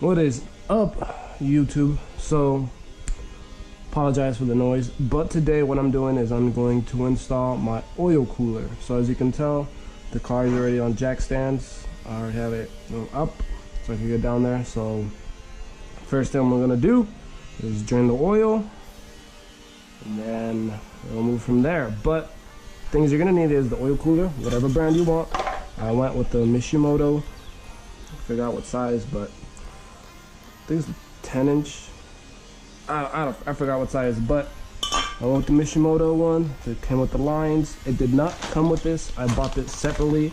What is up, YouTube? So apologize for the noise, but today what I'm doing is I'm going to install my oil cooler. So as you can tell, the car is already on jack stands. I already have it up so I can get down there. So first thing we're gonna do is drain the oil, and then we'll move from there. But things you're gonna need is the oil cooler, whatever brand you want. I went with the Mishimoto. Figure out what size, but I think it's 10-inch. I forgot what size, but I went with the Mishimoto one. It came with the lines. It did not come with this. I bought this separately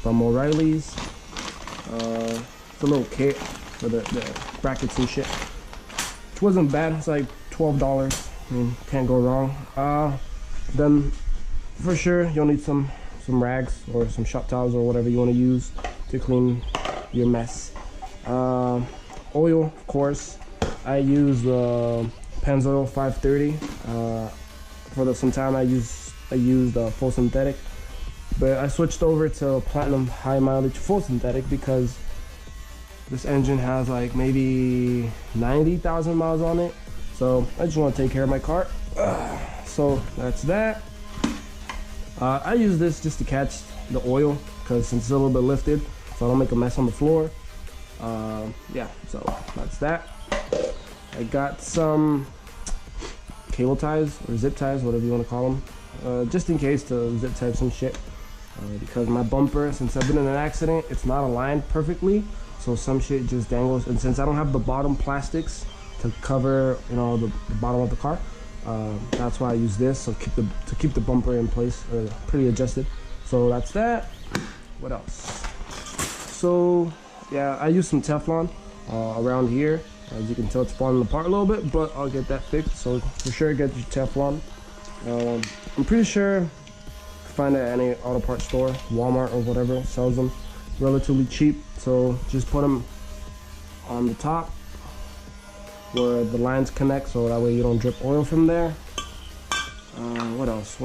from O'Reilly's. It's a little kit for the brackets and shit, which wasn't bad. It's like $12. I mean, can't go wrong. Then for sure you'll need some rags or some shop towels or whatever you want to use to clean your mess. Oil, of course. I use the Pennzoil 530. For some time I used full synthetic, but I switched over to Platinum high mileage full synthetic because this engine has like maybe 90,000 miles on it. So I just want to take care of my car. So that's that. I use this just to catch the oil because since it's a little bit lifted, so I don't make a mess on the floor. Yeah, so that's that. I got some cable ties or zip ties, whatever you want to call them, just in case to zip tie some shit. Because my bumper, since I've been in an accident, it's not aligned perfectly, so some shit just dangles. And since I don't have the bottom plastics to cover, you know, the bottom of the car, that's why I use this, so to keep the bumper in place, pretty adjusted. So that's that. What else? So yeah, I use some Teflon around here. As you can tell, it's falling apart a little bit, but I'll get that fixed. So for sure, get your Teflon. I'm pretty sure you can find it at any auto parts store, Walmart or whatever, sells them relatively cheap. So just put them on the top where the lines connect, so that way you don't drip oil from there. What else?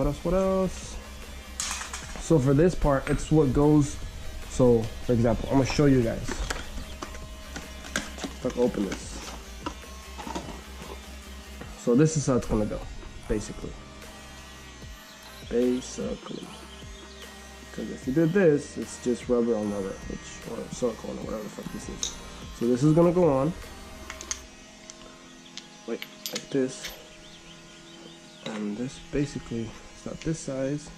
So for this part, it's what goes. So for example, I'm gonna show you guys. If I can open this. So this is how it's gonna go, basically. Because if you did this, it's just rubber on rubber, or silicone or whatever the fuck this is. So this is gonna go on. Like this. And this basically is not this size.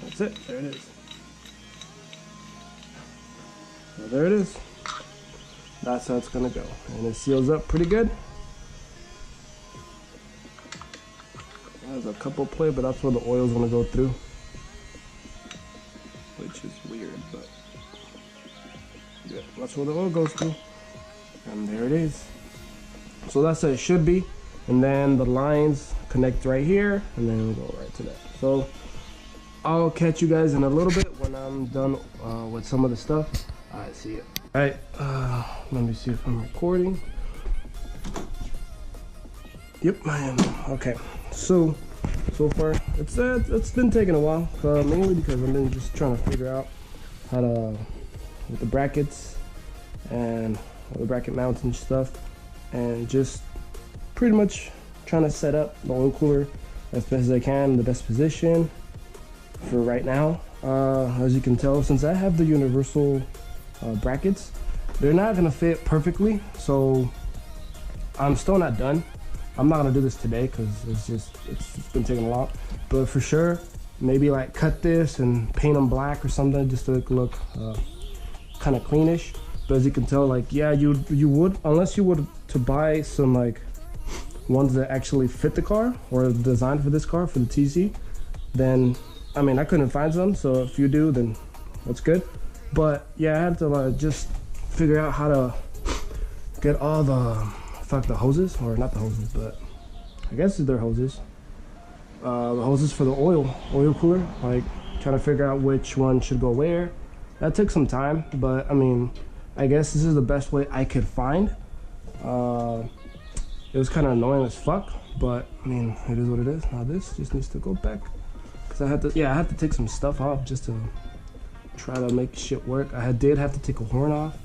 That's it, there it is. So there it is. That's how it's gonna go. And it seals up pretty good. There's a couple play, but that's where the oil's gonna go through. Which is weird, but yeah, that's where the oil goes through. And there it is. So that's how it should be. And then the lines connect right here, and then we'll go right to that. So I'll catch you guys in a little bit when I'm done with some of the stuff. I see it. All right, let me see if I'm recording. Yep, I am. Okay, so far it's been taking a while, mainly because I've been just trying to figure out how to with the brackets and the bracket mounts and stuff, and just pretty much trying to set up the oil cooler as best as I can in the best position for right now. As you can tell, since I have the universal brackets, they're not gonna fit perfectly, so I'm still not done. I'm not gonna do this today because it's been taking a lot, but for sure maybe like cut this and paint them black or something just to look kind of cleanish. But as you can tell, like, yeah, you would, unless you would to buy some like ones that actually fit the car or designed for this car, for the TC, then I mean, I couldn't find some, so if you do, then that's good. But yeah, I had to just figure out how to get all the hoses, or not the hoses, but I guess they're hoses. The hoses for the oil cooler, like trying to figure out which one should go where. That took some time, but I mean, I guess this is the best way I could find. It was kind of annoying as fuck, but I mean, it is what it is. Now this just needs to go back, because I had to take some stuff off just to try to make shit work. I did have to take a horn off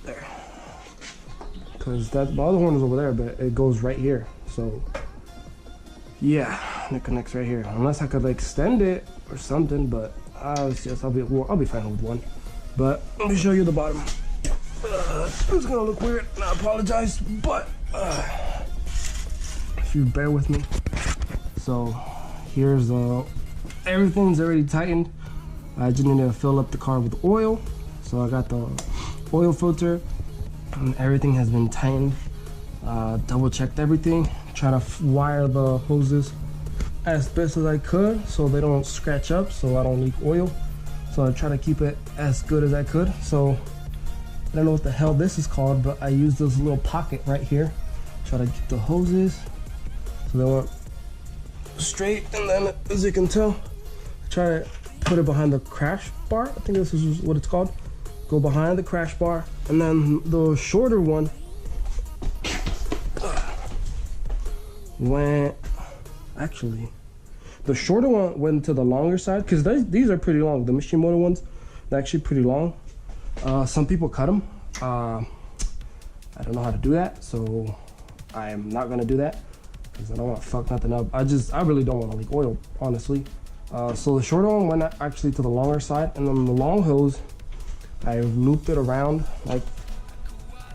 there, because that the other horn is over there, but it goes right here. So yeah, and it connects right here. Unless I could like extend it or something, but I'll be fine with one. But let me show you the bottom. It's gonna look weird, and I apologize, but if you bear with me. So here's everything's already tightened. I just need to fill up the car with oil. So I got the oil filter, and everything has been tightened. Double checked everything. Try to wire the hoses as best as I could so they don't scratch up, so I don't leak oil. So I try to keep it as good as I could. So I don't know what the hell this is called, but I use this little pocket right here. Try to keep the hoses so they weren't straight, and then as you can tell, try to put it behind the crash bar. I think this is what it's called. Go behind the crash bar, and then the shorter one went, actually, the shorter one went to the longer side, because these are pretty long. The Mishimoto ones, they're actually pretty long. Some people cut them. I don't know how to do that, so I'm not gonna do that, because I don't want to fuck nothing up. I really don't want to leak oil, honestly. So the shorter one went actually to the longer side, and then the long hose, I looped it around, like,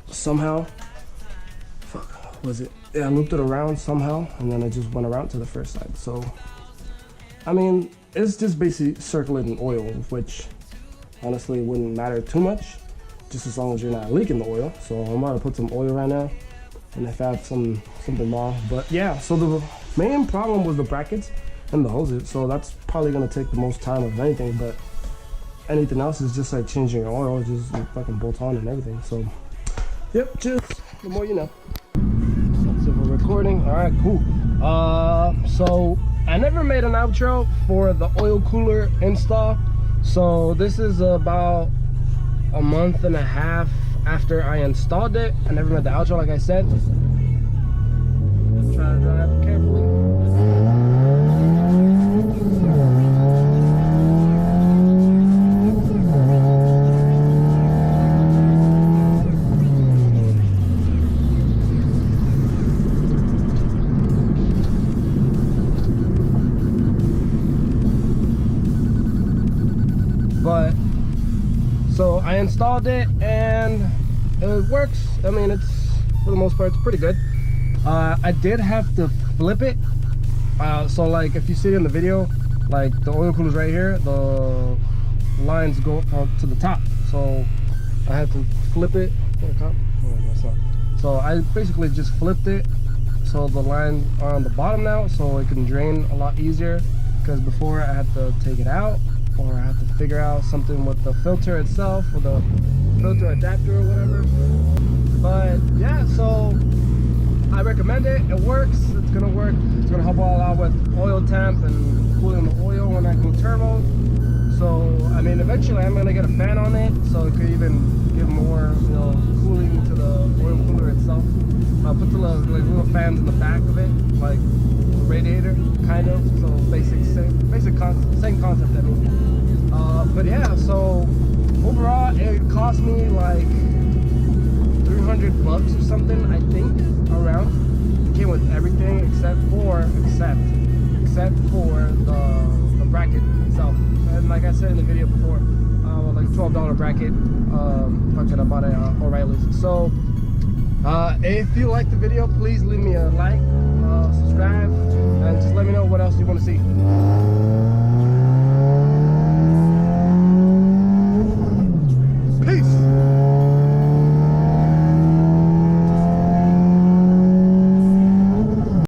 somehow. Fuck, was it? Yeah, I looped it around somehow, and then I just went around to the first side. So, I mean, it's just basically circulating oil, which honestly wouldn't matter too much, just as long as you're not leaking the oil. So I'm about to put some oil right now, and if I have something wrong. But yeah, so the main problem was the brackets and the hoses, so that's probably gonna take the most time of anything. But anything else is just like changing your oil, just fucking bolt on and everything. So yep, just the more you know. So we're recording. All right, cool. So I never made an outro for the oil cooler install. So this is about a month and a half after I installed it. I never made the outro, like I said. Let's try to drive carefully. But so I installed it and it works. I mean, it's, for the most part, it's pretty good. I did have to flip it. So like if you see in the video, like the oil cooler's right here, the lines go up to the top. So I had to flip it. So I basically just flipped it so the lines are on the bottom now, so it can drain a lot easier, because before I had to take it out, or I have to figure out something with the filter itself, or the filter adapter or whatever. But yeah, so I recommend it. It works. It's gonna work. It's gonna help all out with oil temp and cooling the oil when I go turbo. So I mean, eventually I'm gonna get a fan on it, so it could even give more, you know, cooling to the oil cooler itself. I'll put the little fans in the back of it, like radiator, kind of. So same concept. I mean, but yeah. So overall, it cost me like $300 or something, I think, around. It came with everything except for the bracket itself. And like I said in the video before, like $12 bracket. Fucking I bought it at O'Reilly's. So if you like the video, please leave me a like, subscribe, and just let me know what else you want to see.